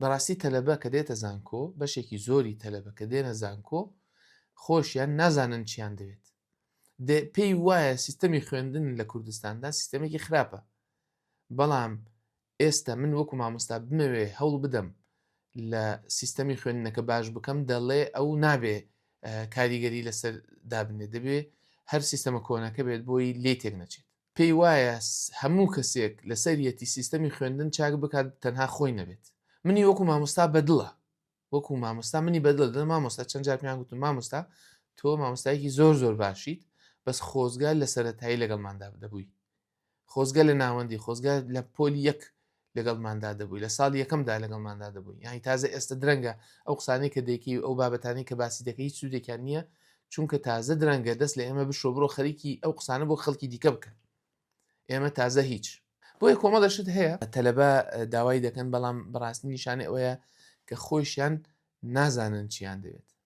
بەڕاستی تەلەبە کە دێتە زانکۆ بەشێکی زۆری تەلەبە کە دێنە زانکۆ خۆشیان نازانن چیان دەوێت پێی وایە سیستەمی خوێندن لە کوردستاندا سیستەمێکی خراپە بەڵام ئێستا من وەکو مامۆستا بمەوێ هەوڵ بدەم لە سیستەمی خوێندنەکە باش بکەم دەڵێ ئەو نابێ کاریگەری لەسەر دابنێ دەبێ هەر سیستەمە کۆنەکە بێت بۆی لێ تێک نەچێت پێی وایە هەموو کەسێک لەسەرەتی سیستەمی خوێندن چاک بکات تەنها خۆی نەبێت منی وەکو مامۆستا بەدڵە وەکو مامۆستا منی بەدڵ دە مامۆستا چەند جار پێیان گوتم مامۆستا تۆ مامۆستایەکی زۆر باشیت بەس خۆزگا لە سەرەتایی لەگەڵماندا دەبووی خۆزگە لە ناوەندی خۆزگە لە پۆلی یەک لەگەڵماندا دەبووی لە ساڵی یەکەمدا لەگەڵماندا دەبووی یانی تازە ئێستا درەنگە ئەو قسانەی کە دەیکی ئەو بابەتانی کە باسی دەکەی هیچ سوودێکیان نییە چونکە تازە درەنگە دەست لە ئێمە بشۆ بڕۆ خەریکی ئەو قسانە بۆ خەڵکی دیکە بکە ئێمە تازە هیچ بۆیە کۆمەڵەشت هەیە تەلەبە داوای دەکەن بەڵام بەڕاستی نیشانەی ئەوەیە کە خۆشیان نازانن چیان دەوێت